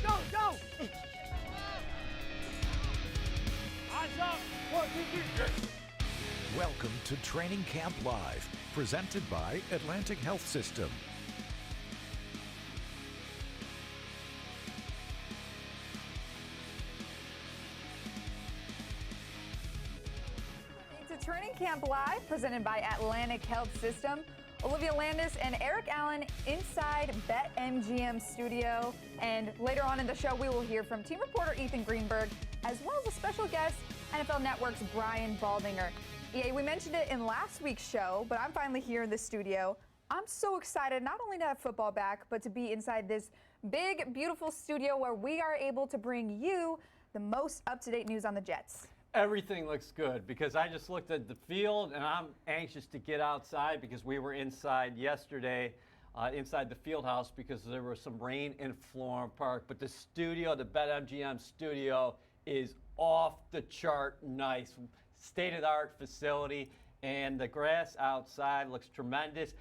Go, go! Hands up! 1, 2, 3. Welcome to Training Camp Live, presented by Atlantic Health System. To Training Camp Live, presented by Atlantic Health System. Olivia Landis and Eric Allen inside BetMGM studio. And later on in the show, we will hear from team reporter Ethan Greenberg, as well as a special guest, NFL Network's Brian Baldinger. EA, we mentioned it in last week's show, but I'm finally here in the studio. I'm so excited not only to have football back, but to be inside this big, beautiful studio where we are able to bring you the most up-to-date news on the Jets. Everything looks good because I just looked at the field and I'm anxious to get outside because we were inside yesterday, inside the field house because there was some rain in Florham Park. But the studio, the BetMGM studio, is off the chart nice. State-of-the-art facility, and the grass outside looks tremendous.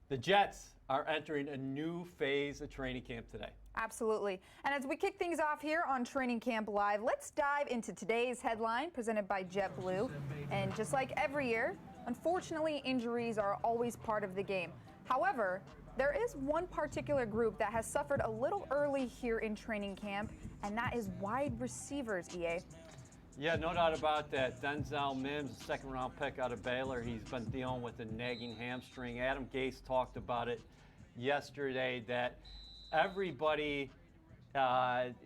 The Jets are entering a new phase of training camp today. Absolutely. And as we kick things off here on Training Camp Live, let's dive into today's headline presented by JetBlue. And just like every year, unfortunately, injuries are always part of the game. However, there is one particular group that has suffered a little early here in training camp, and that is wide receivers, EA. Yeah, no doubt about that. Denzel Mims, a second-round pick out of Baylor, he's been dealing with a nagging hamstring. Adam Gase talked about it yesterday, that everybody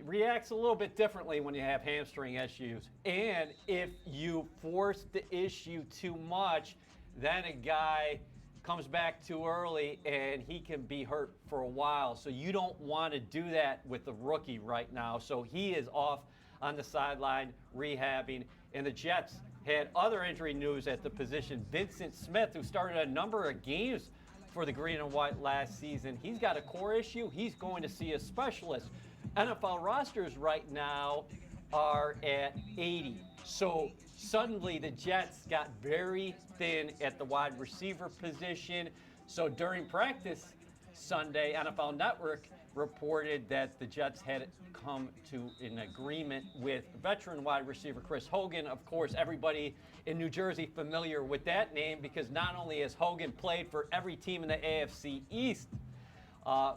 reacts a little bit differently when you have hamstring issues. And if you force the issue too much, then a guy comes back too early and he can be hurt for a while. So you don't want to do that with the rookie right now. So he is off on the sideline rehabbing. And the Jets had other injury news at the position. Vincent Smith, who started a number of games for the green and white last season, he's got a core issue. He's going to see a specialist. NFL rosters right now are at 80. So suddenly the Jets got very thin at the wide receiver position. So during practice Sunday, NFL Network reported that the Jets had come to an agreement with veteran wide receiver Chris Hogan. Of course, everybody in New Jersey familiar with that name because not only has Hogan played for every team in the AFC East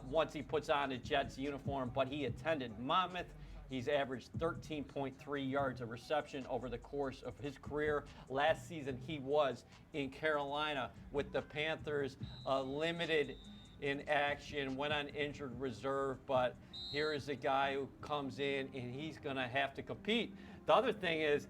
once he puts on a Jets uniform, but he attended Monmouth. He's averaged 13.3 yards of reception over the course of his career. Last season, he was in Carolina with the Panthers, limited in action, went on injured reserve, but here is a guy who comes in and he's going to have to compete. The other thing is,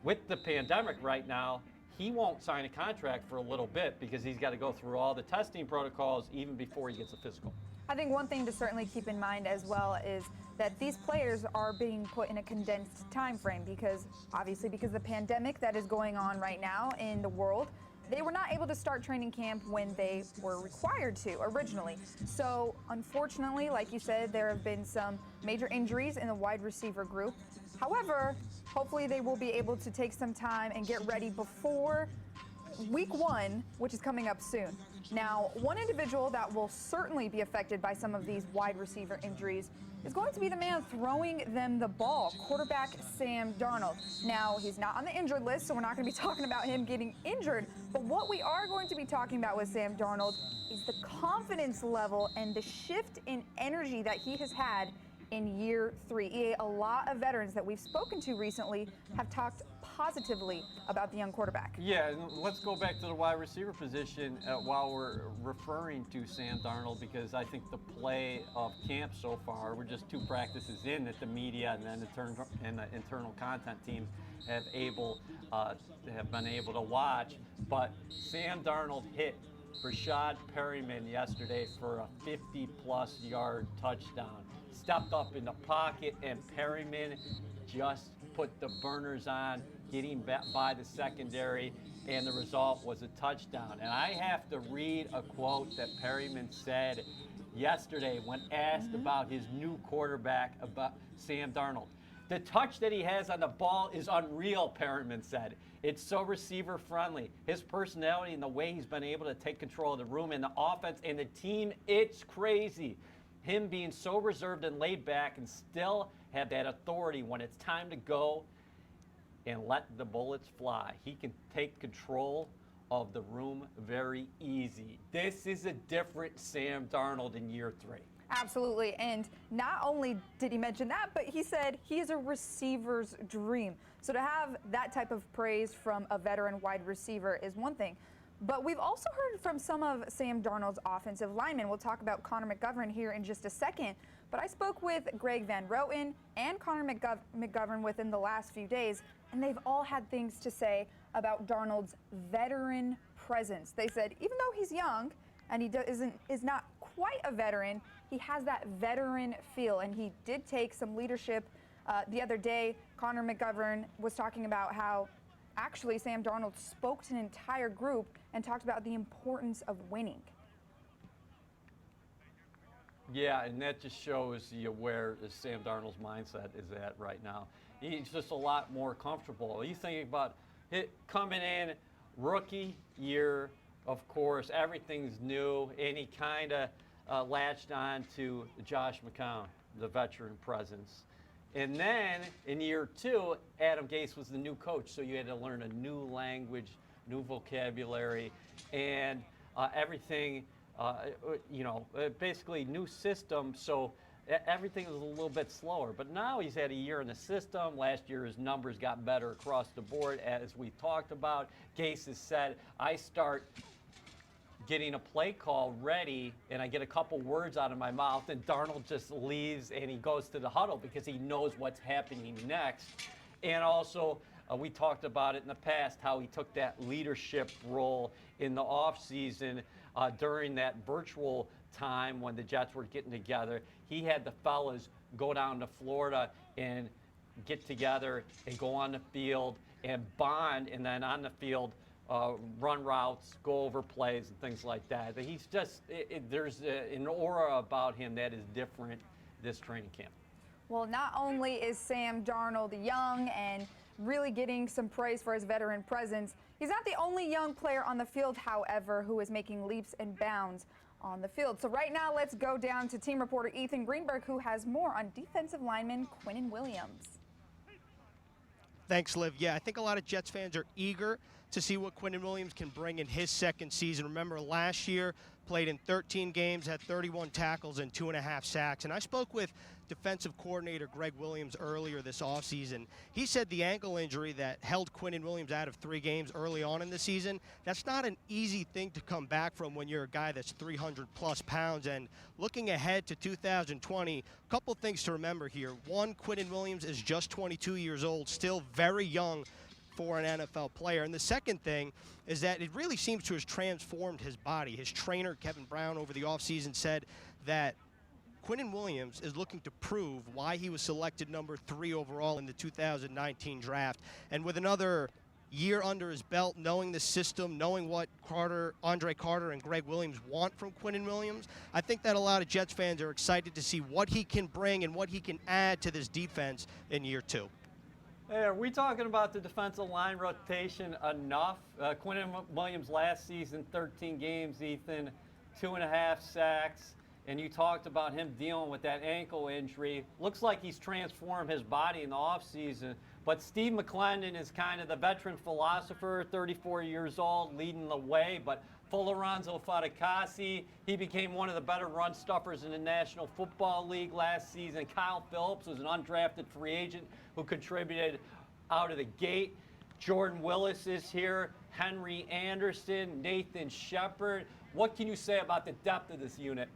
with the pandemic right now, he won't sign a contract for a little bit because he's got to go through all the testing protocols even before he gets a physical. I think one thing to certainly keep in mind as well is that these players are being put in a condensed time frame because obviously because of the pandemic that is going on right now in the world. They were not able to start training camp when they were required to originally. So unfortunately, like you said, there have been some major injuries in the wide receiver group. However, hopefully they will be able to take some time and get ready before week 1, which is coming up soon. Now, one individual that will certainly be affected by some of these wide receiver injuries is going to be the man throwing them the ball, quarterback Sam Darnold. Now, he's not on the injured list, so we're not going to be talking about him getting injured. But what we are going to be talking about with Sam Darnold is the confidence level and the shift in energy that he has had in year 3. A lot of veterans that we've spoken to recently have talked positively about the young quarterback. Yeah, and let's go back to the wide receiver position while we're referring to Sam Darnold, because I think the play of camp so far, we're just 2 practices in that the media and then the internal content teams have been able to watch. But Sam Darnold hit Rashad Perryman yesterday for a 50-plus yard touchdown. Stepped up in the pocket, and Perryman just put the burners on, getting by the secondary, and the result was a touchdown. And I have to read a quote that Perryman said yesterday when asked about his new quarterback, about Sam Darnold. The touch that he has on the ball is unreal, Perryman said. It's so receiver-friendly. His personality and the way he's been able to take control of the room and the offense and the team, it's crazy. him being so reserved and laid back and still have that authority when it's time to go and let the bullets fly. He can take control of the room very easy. This is a different Sam Darnold in year 3. Absolutely, and not only did he mention that, but he said he is a receiver's dream. So to have that type of praise from a veteran wide receiver is one thing. But we've also heard from some of Sam Darnold's offensive linemen. We'll talk about Connor McGovern here in just a second. But I spoke with Greg Van Roten and Connor McGovern within the last few days, and they've all had things to say about Darnold's veteran presence. They said even though he's young and he is not quite a veteran, he has that veteran feel, and he did take some leadership. The other day, Connor McGovern was talking about how actually Sam Darnold spoke to an entire group and talked about the importance of winning. Yeah, and that just shows you where Sam Darnold's mindset is at right now. He's just a lot more comfortable. You think about it coming in, rookie year, of course, everything's new, and he kind of latched on to Josh McCown, the veteran presence. And then in year 2, Adam Gase was the new coach, so you had to learn a new language, new vocabulary, and everything, basically new system, so everything was a little bit slower. But now he's had a year in the system. Last year his numbers got better across the board, as we talked about. Gase has said, I start getting a play call ready and I get a couple words out of my mouth and Darnold just leaves and he goes to the huddle because he knows what's happening next. And also, we talked about it in the past, how he took that leadership role in the offseason during that virtual time when the Jets were getting together. He had the fellas go down to Florida and get together and go on the field and bond, and then on the field run routes, go over plays and things like that. But he's just, there's an aura about him that is different this training camp. Well, not only is Sam Darnold young and really getting some praise for his veteran presence, he's not the only young player on the field, however, who is making leaps and bounds on the field. So right now, let's go down to team reporter Ethan Greenberg, who has more on defensive lineman Quinnen Williams. Thanks, Liv. Yeah, I think a lot of Jets fans are eager to see what Quinnen Williams can bring in his second season. Remember, last year, played in 13 games, had 31 tackles and 2.5 sacks. And I spoke with defensive coordinator Greg Williams earlier this offseason. He said the ankle injury that held Quinnen Williams out of 3 games early on in the season, that's not an easy thing to come back from when you're a guy that's 300-plus pounds. And looking ahead to 2020, a couple things to remember here. One, Quinnen Williams is just 22 years old, still very young for an NFL player. And the second thing is that it really seems to have transformed his body. His trainer, Kevin Brown, over the offseason said that Quinnen Williams is looking to prove why he was selected number 3 overall in the 2019 draft. And with another year under his belt, knowing the system, knowing what Andre Carter and Greg Williams want from Quinnen Williams, I think that a lot of Jets fans are excited to see what he can bring and what he can add to this defense in year 2. Hey, are we talking about the defensive line rotation enough? Quinnen Williams last season, 13 games, Ethan, 2.5 sacks, and you talked about him dealing with that ankle injury. Looks like he's transformed his body in the offseason, but Steve McClendon is kind of the veteran philosopher, 34 years old, leading the way, but Lorenzo Fatukasi, he became one of the better run stuffers in the National Football League last season. Kyle Phillips was an undrafted free agent who contributed out of the gate. Jordan Willis is here, Henry Anderson, Nathan Shepard. What can you say about the depth of this unit?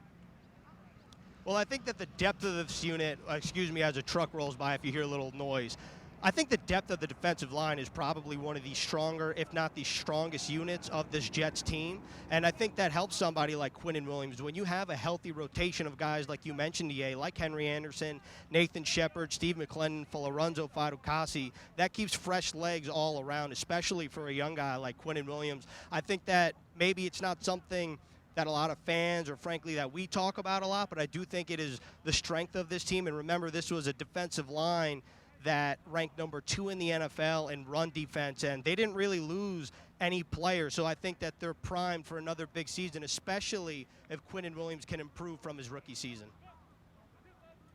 Well, I think that the depth of this unit, excuse me as a truck rolls by if you hear a little noise, I think the depth of the defensive line is probably one of the stronger, if not the strongest units of this Jets team. And I think that helps somebody like Quinnen Williams. When you have a healthy rotation of guys like you mentioned, EA, like Henry Anderson, Nathan Shepard, Steve McClendon, Lorenzo Fatukasi, that keeps fresh legs all around, especially for a young guy like Quinnen Williams. I think that maybe it's not something that a lot of fans or frankly that we talk about a lot, but I do think it is the strength of this team. And remember, this was a defensive line that ranked number 2 in the NFL in run defense, and they didn't really lose any players. So I think that they're primed for another big season, especially if Quinnen Williams can improve from his rookie season.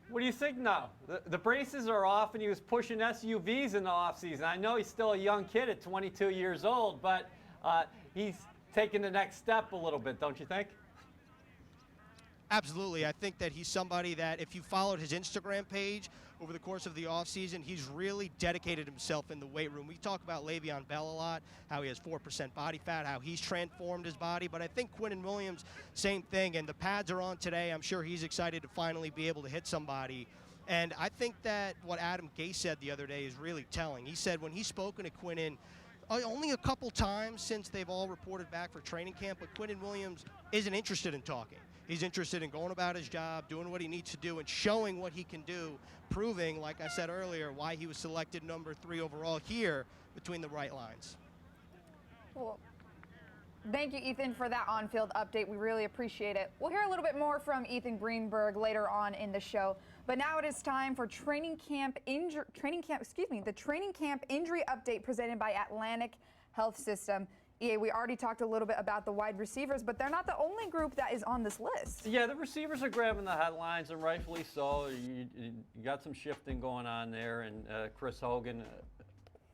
What do you think now? The braces are off, and he was pushing SUVs in the offseason. I know he's still a young kid at 22 years old, but he's taking the next step a little bit, don't you think? Absolutely. I think that he's somebody that if you followed his Instagram page over the course of the offseason, he's really dedicated himself in the weight room. We talk about Le'Veon Bell a lot, how he has 4% body fat, how he's transformed his body. But I think Quinnen Williams, same thing. And the pads are on today. I'm sure he's excited to finally be able to hit somebody. And I think that what Adam Gase said the other day is really telling. He said when he's spoken to Quinnen, only a couple times since they've all reported back for training camp, but Quinnen Williams isn't interested in talking. He's interested in going about his job, doing what he needs to do, and showing what he can do, proving, like I said earlier, why he was selected number 3 overall here between the right lines. Well, thank you, Ethan, for that on-field update. We really appreciate it. We'll hear a little bit more from Ethan Greenberg later on in the show. But now it is time for the training camp injury update presented by Atlantic Health System. EA, we already talked a little bit about the wide receivers, but they're not the only group that is on this list. Yeah, the receivers are grabbing the headlines, and rightfully so. You got some shifting going on there, and Chris Hogan,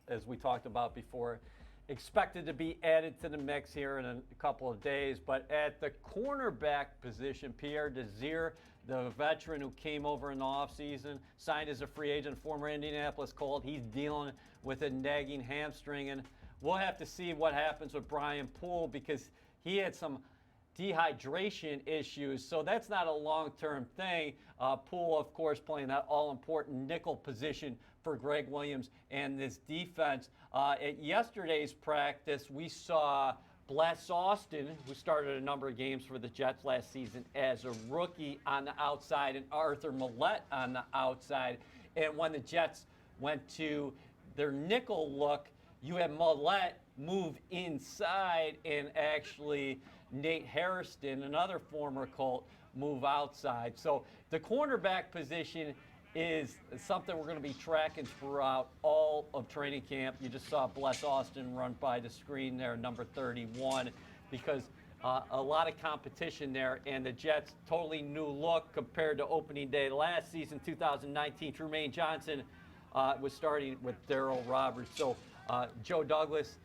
as we talked about before, expected to be added to the mix here in a couple of days. But at the cornerback position, Pierre Desir, the veteran who came over in the offseason, signed as a free agent, former Indianapolis Colt, he's dealing with a nagging hamstring, and we'll have to see what happens with Brian Poole because he had some dehydration issues, so that's not a long-term thing. Poole, of course, playing that all-important nickel position for Greg Williams and this defense. At yesterday's practice, we saw Bless Austin, who started a number of games for the Jets last season as a rookie on the outside, and Arthur Millette on the outside. And when the Jets went to their nickel look, you had Millette move inside, and actually Nate Hairston, another former Colt, move outside. So the cornerback position is something we're going to be tracking throughout all of training camp. You just saw Bless Austin run by the screen there, number 31, because a lot of competition there, and the Jets' totally new look compared to opening day last season, 2019. Trumaine Johnson was starting with Darryl Roberts. So Joe Douglas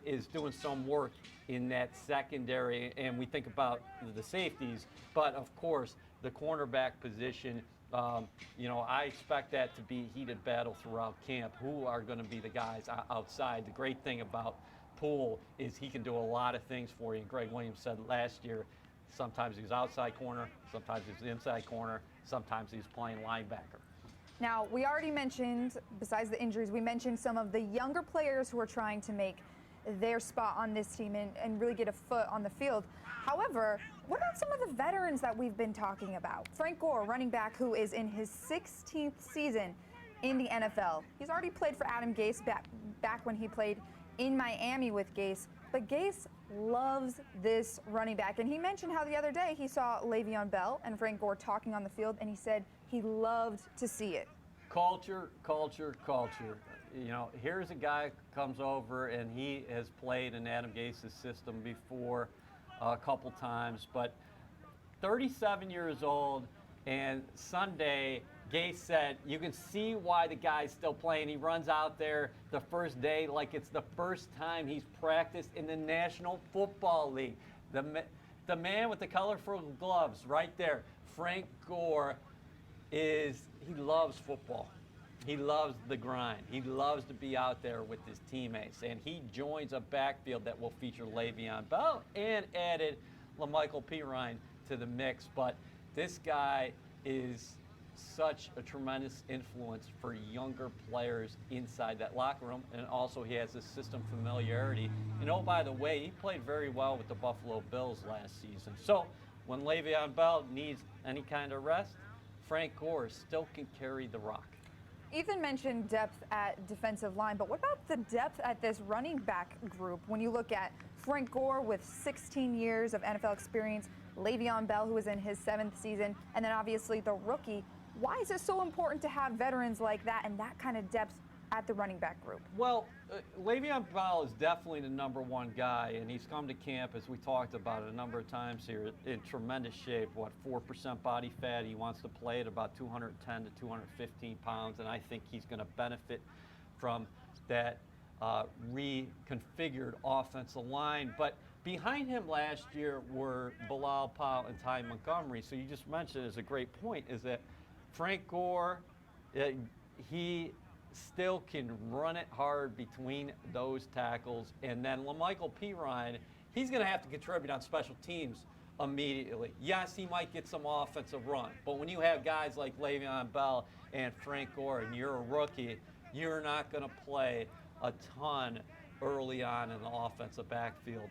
is doing some work in that secondary, and we think about the safeties, but of course the cornerback position, I expect that to be a heated battle throughout camp. Who are going to be the guys outside? The great thing about Poole is he can do a lot of things for you, and Greg Williams said last year, sometimes he's outside corner, sometimes he's inside corner, sometimes he's playing linebacker. Now, we already mentioned, besides the injuries, we mentioned some of the younger players who are trying to make their spot on this team and really get a foot on the field. However, what about some of the veterans that we've been talking about? Frank Gore, running back, who is in his 16th season in the NFL. He's already played for Adam Gase back when he played in Miami with Gase. But Gase loves this running back. And he mentioned how the other day he saw Le'Veon Bell and Frank Gore talking on the field, and he said he loved to see it. Culture, culture, culture. Here's a guy who comes over, and he has played in Adam Gase's system before a couple times, but 37 years old, and Sunday, Gase said, you can see why the guy's still playing. He runs out there the first day like it's the first time he's practiced in the National Football League. The man with the colorful gloves right there, Frank Gore, he loves football. He loves the grind. He loves to be out there with his teammates. And he joins a backfield that will feature Le'Veon Bell and added LaMichael Pirine to the mix. But this guy is such a tremendous influence for younger players inside that locker room. And also he has a system familiarity. And oh, by the way, he played very well with the Buffalo Bills last season. So when Le'Veon Bell needs any kind of rest, Frank Gore still can carry the rock. Ethan mentioned depth at defensive line, but what about the depth at this running back group? When you look at Frank Gore with 16 years of NFL experience, Le'Veon Bell, who is in his 7th season, and then obviously the rookie. Why is it so important to have veterans like that and that kind of depth at the running back group? Well, Le'Veon Bell is definitely the number one guy, and he's come to camp, as we talked about it a number of times here, in tremendous shape. 4% body fat. He wants to play at about 210 to 215 pounds, and I think he's going to benefit from that reconfigured offensive line. But behind him last year were Bilal Powell and Ty Montgomery. So you just mentioned, is a great point, is that Frank Gore, he still can run it hard between those tackles. And then LaMichael Pirine, he's going to have to contribute on special teams immediately. Yes, he might get some offensive run, but when you have guys like Le'Veon Bell and Frank Gore and you're a rookie, you're not going to play a ton early on in the offensive backfield.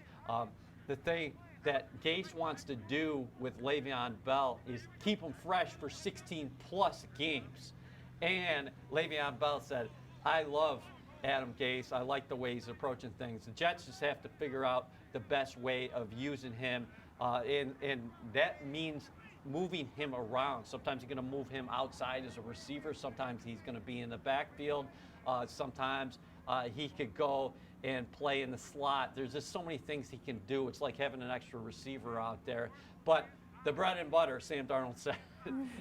The thing that Gase wants to do with Le'Veon Bell is keep him fresh for 16-plus games. And Le'Veon Bell said, I love Adam Gase. I like the way he's approaching things. The Jets just have to figure out the best way of using him, and that means moving him around. Sometimes you're going to move him outside as a receiver. Sometimes he's going to be in the backfield. Sometimes he could go and play in the slot. There's just so many things he can do. It's like having an extra receiver out there. But the bread and butter, Sam Darnold said,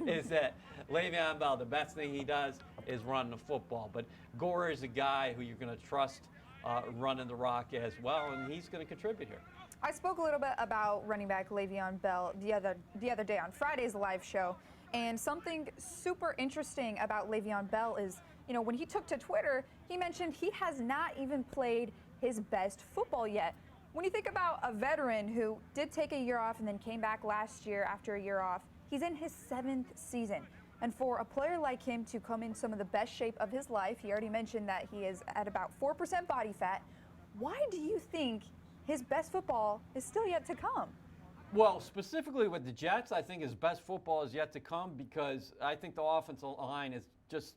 is that Le'Veon Bell, the best thing he does is run the football. But Gore is a guy who you're going to trust running the rock as well, and he's going to contribute here. I spoke a little bit about running back Le'Veon Bell the other day on Friday's live show, and something super interesting about Le'Veon Bell is, when he took to Twitter, he mentioned he has not even played his best football yet. When you think about a veteran who did take a year off and then came back last year after a year off, he's in his 7th season. And for a player like him to come in some of the best shape of his life, he already mentioned that he is at about 4% body fat. Why do you think his best football is still yet to come? Well, specifically with the Jets, I think his best football is yet to come because I think the offensive line is just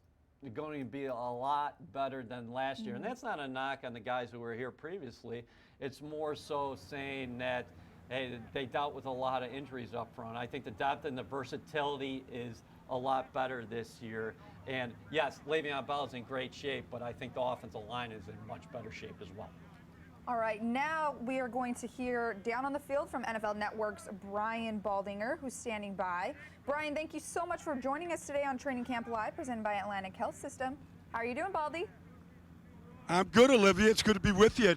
going to be a lot better than last year. And that's not a knock on the guys who were here previously. It's more so saying that, hey, they dealt with a lot of injuries up front. I think the depth and the versatility is a lot better this year. And yes, Le'Veon Bell is in great shape, but I think the offensive line is in much better shape as well. All right, now we are going to hear down on the field from NFL Network's Brian Baldinger, who's standing by. Brian, thank you so much for joining us today on Training Camp Live, presented by Atlantic Health System. How are you doing, Baldy? I'm good, Olivia. It's good to be with you.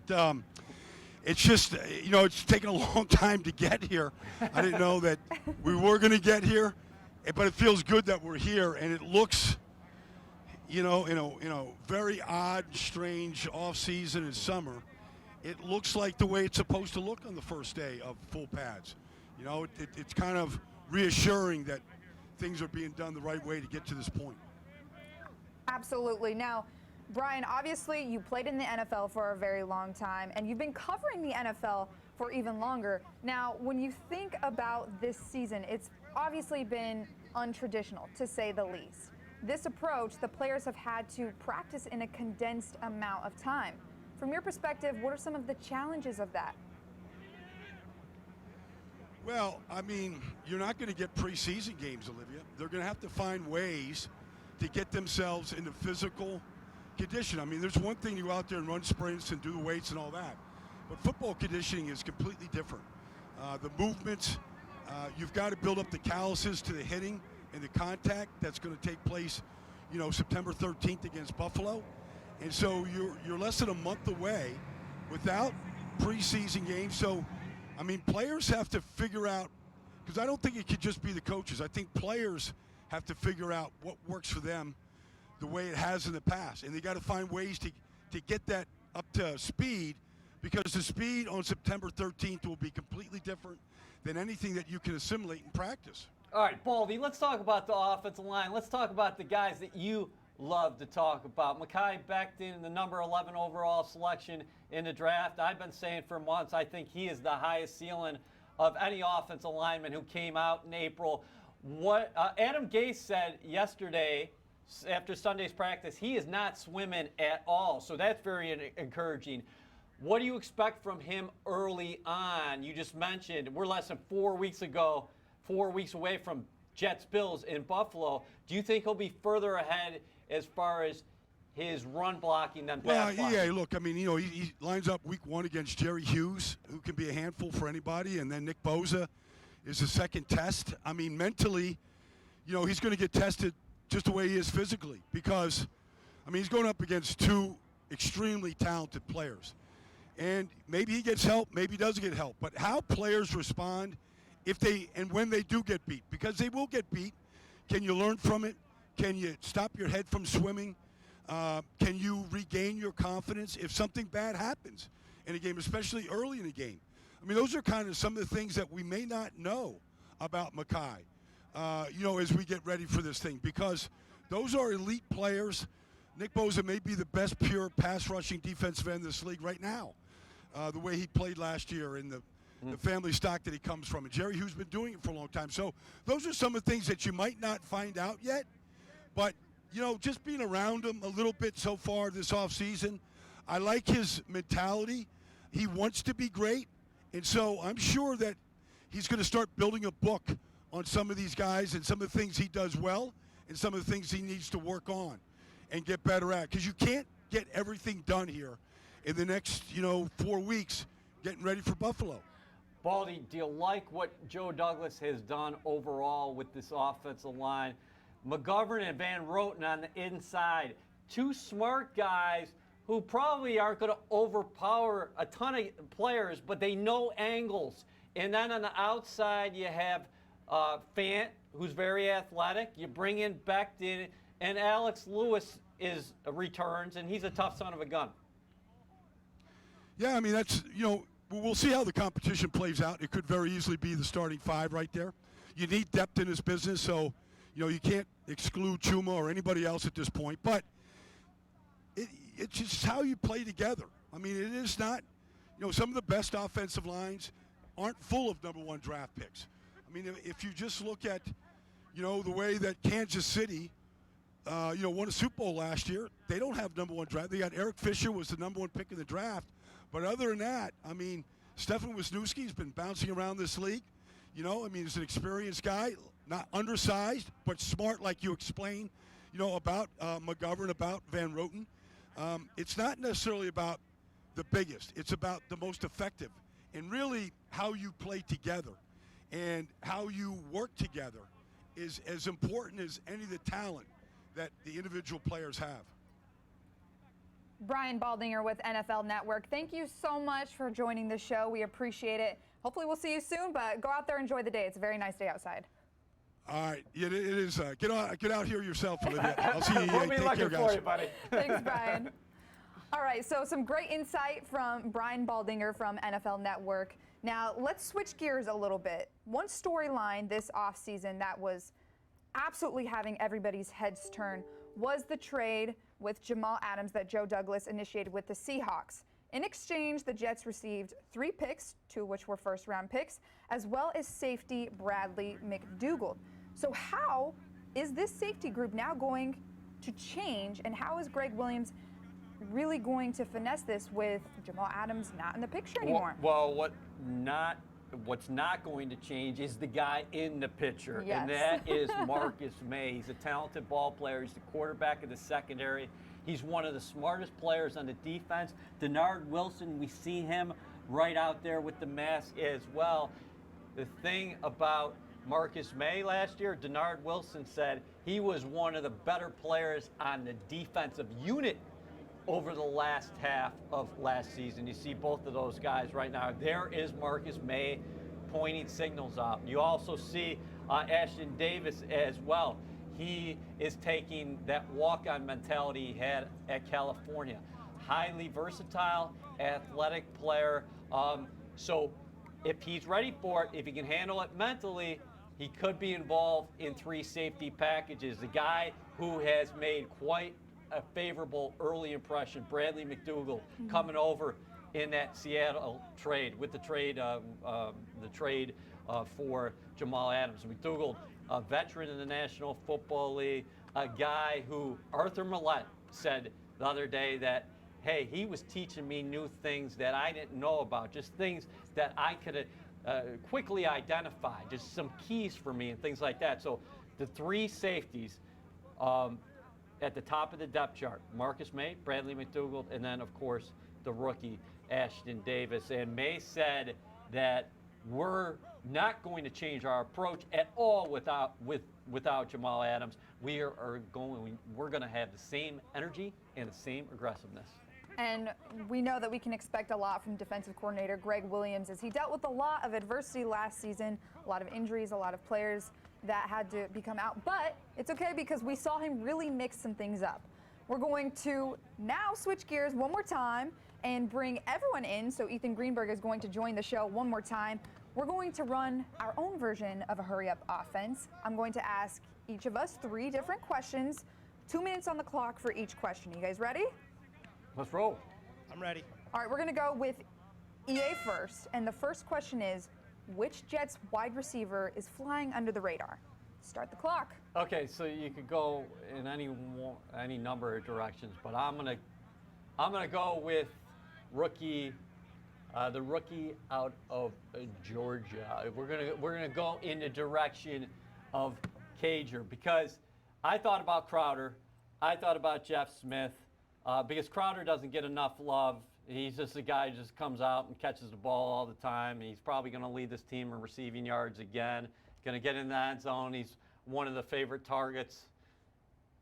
It's just, it's taken a long time to get here. I didn't know that we were going to get here, but it feels good that we're here, and it looks, in a very odd, strange off-season and summer. It looks like the way it's supposed to look on the first day of full pads. It's kind of reassuring that things are being done the right way to get to this point. Absolutely. Now, Brian, obviously you played in the NFL for a very long time, and you've been covering the NFL for even longer. Now, when you think about this season, it's obviously been untraditional, to say the least. This approach, the players have had to practice in a condensed amount of time. From your perspective, what are some of the challenges of that? Well, you're not going to get preseason games, Olivia. They're going to have to find ways to get themselves into physical condition. There's one thing to go out there and run sprints and do the weights and all that, but football conditioning is completely different. The movements, you've got to build up the calluses to the hitting and the contact that's going to take place, September 13th against Buffalo. And so you're less than a month away without preseason games. So, players have to figure out, because I don't think it could just be the coaches. I think players have to figure out what works for them the way it has in the past. And they got to find ways to get that up to speed, because the speed on September 13th will be completely different than anything that you can assimilate in practice. All right, Baldy, let's talk about the offensive line. Let's talk about the guys that you love to talk about. Mekhi Becton, the number 11 overall selection in the draft. I've been saying for months, I think he is the highest ceiling of any offensive lineman who came out in April. What Adam Gase said yesterday after Sunday's practice, he is not swimming at all. So that's very encouraging. What do you expect from him early on? You just mentioned we're less than 4 weeks away from Jets-Bills in Buffalo. Do you think he'll be further ahead as far as his run blocking than Well, pass blocking. yeah, look, I mean, he lines up week 1 against Jerry Hughes, who can be a handful for anybody, and then Nick Bosa is a second test. I mean, mentally, he's going to get tested just the way he is physically because, I mean, he's going up against 2 extremely talented players. And maybe he gets help, maybe he doesn't get help. But how players respond when they do get beat, because they will get beat, can you learn from it? Can you stop your head from swimming? Can you regain your confidence if something bad happens in a game, especially early in a game? I mean, those are kind of some of the things that we may not know about Mekhi, as we get ready for this thing, because those are elite players. Nick Bosa may be the best pure pass-rushing defensive end in this league right now, the way he played last year in the family stock that he comes from. And Jerry Hughes been doing it for a long time. So those are some of the things that you might not find out yet, but just being around him a little bit so far this offseason, I like his mentality. He wants to be great, and so I'm sure that he's going to start building a book on some of these guys and some of the things he does well and some of the things he needs to work on and get better at, because you can't get everything done here in the next, 4 weeks getting ready for Buffalo. Baldy, do you like what Joe Douglas has done overall with this offensive line? McGovern and Van Roten on the inside, 2 smart guys who probably aren't going to overpower a ton of players, but they know angles. And then on the outside, you have Fant, who's very athletic. You bring in Becton, and Alex Lewis returns, and he's a tough son of a gun. Yeah, I mean, that's, we'll see how the competition plays out. It could very easily be the starting 5 right there. You need depth in this business, so you can't exclude Chuma or anybody else at this point, but it's just how you play together. I mean, it is not, some of the best offensive lines aren't full of number 1 draft picks. I mean, if you just look at, the way that Kansas City, won a Super Bowl last year, they don't have number 1 draft. They got Eric Fisher was the number 1 pick in the draft, but other than that, I mean, Stefan Wisniewski's been bouncing around this league. He's an experienced guy. Not undersized, but smart, like you explained, about McGovern, about Van Roten. It's not necessarily about the biggest. It's about the most effective, and really how you play together and how you work together is as important as any of the talent that the individual players have. Brian Baldinger with NFL Network, thank you so much for joining the show. We appreciate it. Hopefully we'll see you soon, but go out there and enjoy the day. It's a very nice day outside. All right, it is. Get out here yourself, Olivia. I'll see you. We'll be Take looking care, for guys. you, buddy. Thanks, Brian. All right, so some great insight from Brian Baldinger from NFL Network. Now, let's switch gears a little bit. One storyline this offseason that was absolutely having everybody's heads turn was the trade with Jamal Adams that Joe Douglas initiated with the Seahawks. In exchange, the Jets received 3 picks, 2 of which were first-round picks, as well as safety Bradley McDougald. So how is this safety group now going to change, and how is Greg Williams really going to finesse this with Jamal Adams not in the picture anymore? Well, what's not going to change is the guy in the picture, Yes. and that is Marcus May. He's a talented ball player. He's the quarterback of the secondary. He's one of the smartest players on the defense. Denard Wilson, we see him right out there with the mask as well. The thing about Marcus May last year, Denard Wilson said he was one of the better players on the defensive unit over the last half of last season. You see both of those guys right now. There is Marcus May pointing signals out. You also see Ashton Davis as well. He is taking that walk-on mentality he had at California. Highly versatile, athletic player. So if he's ready for it, if he can handle it mentally, he could be involved in 3 safety packages. The guy who has made quite a favorable early impression, Bradley McDougald, coming over in that Seattle trade with the trade for Jamal Adams. McDougald, a veteran in the National Football League, a guy who Arthur Millette said the other day that, hey, he was teaching me new things that I didn't know about, just things that I could quickly identify, just some keys for me and things like that. So the 3 safeties, at the top of the depth chart. Marcus May, Bradley McDougald, and then, of course, the rookie, Ashton Davis. And May said that we're not going to change our approach at all without Jamal Adams. We're going to have the same energy and the same aggressiveness. And we know that we can expect a lot from defensive coordinator Quinnen Williams, as he dealt with a lot of adversity last season, a lot of injuries, a lot of players that had to become out. But it's okay because we saw him really mix some things up. We're going to now switch gears one more time and bring everyone in. So Ethan Greenberg is going to join the show one more time. We're going to run our own version of a hurry-up offense. I'm going to ask each of us 3 different questions, 2 minutes on the clock for each question. You guys ready? Let's roll. I'm ready. All right, we're going to go with EA first. And the first question is, which Jets wide receiver is flying under the radar? Start the clock. Okay, so you could go in any number of directions, but I'm gonna go with rookie, the rookie out of Georgia. We're gonna go in the direction of Cager, because I thought about Crowder, I thought about Jeff Smith, because Crowder doesn't get enough love. He's just a guy who just comes out and catches the ball all the time. He's probably going to lead this team in receiving yards again. Going to get in the end zone. He's one of the favorite targets.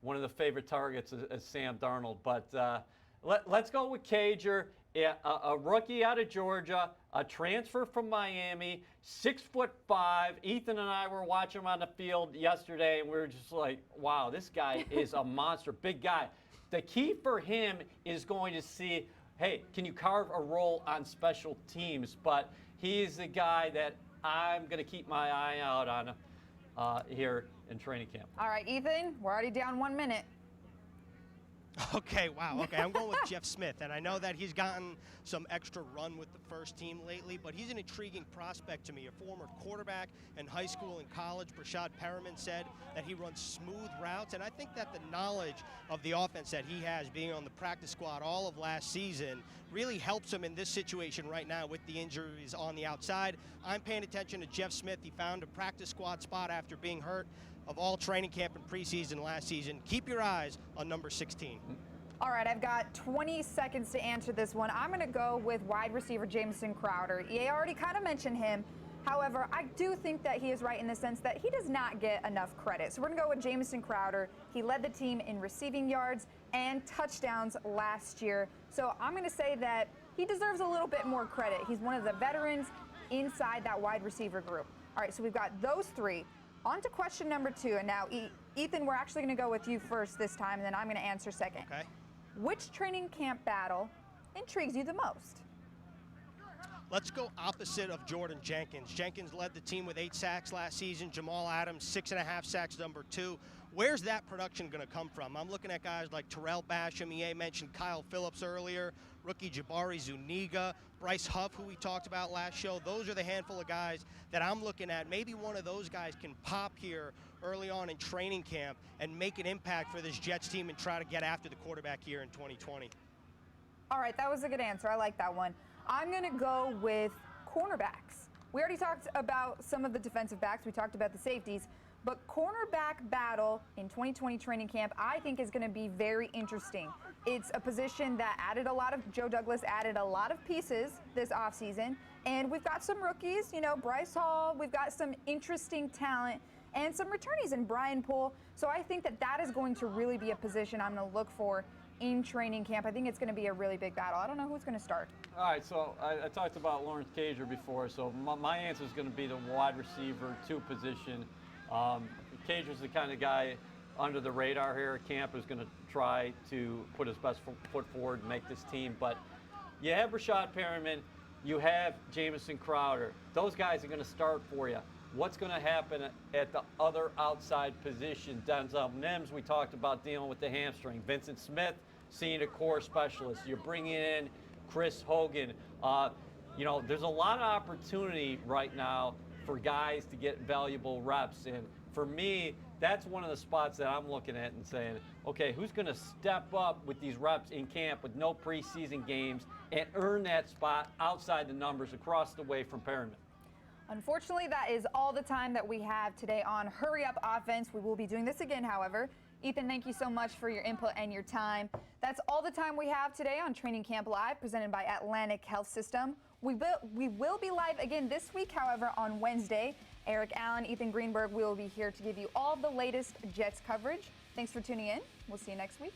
One of the favorite targets is Sam Darnold. But let's go with Cager, a rookie out of Georgia, a transfer from Miami, 6'5". Ethan and I were watching him on the field yesterday, and we were just like, wow, this guy is a monster, big guy. The key for him is going to see, hey, can you carve a role on special teams? But he's the guy that I'm going to keep my eye out on here in training camp. All right, Ethan, we're already down 1 minute. Okay, wow. Okay, I'm going with Jeff Smith, and I know that he's gotten some extra run with the first team lately, but he's an intriguing prospect to me. A former quarterback in high school and college, Brashad Perriman, said that he runs smooth routes, and I think that the knowledge of the offense that he has, being on the practice squad all of last season, really helps him in this situation right now with the injuries on the outside. I'm paying attention to Jeff Smith. He found a practice squad spot after being hurt of all training camp and preseason last season. Keep your eyes on number 16. All right, I've got 20 seconds to answer this one. I'm going to go with wide receiver Jamison Crowder. EA already kind of mentioned him. However, I do think that he is right in the sense that he does not get enough credit. So we're going to go with Jamison Crowder. He led the team in receiving yards and touchdowns last year. So I'm going to say that he deserves a little bit more credit. He's one of the veterans inside that wide receiver group. All right, so we've got those 3. On to question number 2. And now, Ethan, we're actually going to go with you first this time, and then I'm going to answer second. Okay. Which training camp battle intrigues you the most? Let's go opposite of Jordan Jenkins. Jenkins led the team with 8 sacks last season. Jamal Adams, 6.5 sacks, number 2. Where's that production going to come from? I'm looking at guys like Terrell Basham. EA mentioned Kyle Phillips earlier. Rookie Jabari Zuniga, Bryce Huff, who we talked about last show. Those are the handful of guys that I'm looking at. Maybe one of those guys can pop here early on in training camp and make an impact for this Jets team and try to get after the quarterback here in 2020. All right, that was a good answer. I like that one. I'm going to go with cornerbacks. We already talked about some of the defensive backs. We talked about the safeties. But cornerback battle in 2020 training camp, I think, is going to be very interesting. It's a position that Joe Douglas added a lot of pieces this offseason. And we've got some rookies, Bryce Hall. We've got some interesting talent and some returnees in Brian Poole. So I think that is going to really be a position I'm going to look for in training camp. I think it's going to be a really big battle. I don't know who's going to start. All right, so I talked about Lawrence Cager before, so my answer is going to be the wide receiver 2 position. Cager's the kind of guy under the radar here at camp who's going to try to put his best foot forward and make this team. But you have Brashad Perriman, you have Jamison Crowder. Those guys are going to start for you. What's going to happen at the other outside position? Denzel Mims, we talked about dealing with the hamstring. Vincent Smith, senior core specialist. You're bringing in Chris Hogan. There's a lot of opportunity right now for guys to get valuable reps. And for me, that's one of the spots that I'm looking at and saying, okay, who's going to step up with these reps in camp with no preseason games and earn that spot outside the numbers across the way from Perriman? Unfortunately, that is all the time that we have today on Hurry Up Offense. We will be doing this again, however, Ethan, thank you so much for your input and your time. That's all the time we have today on Training Camp Live, presented by Atlantic Health System. We will be live again this week, however, on Wednesday. Eric Allen, Ethan Greenberg will be here to give you all the latest Jets coverage. Thanks for tuning in. We'll see you next week.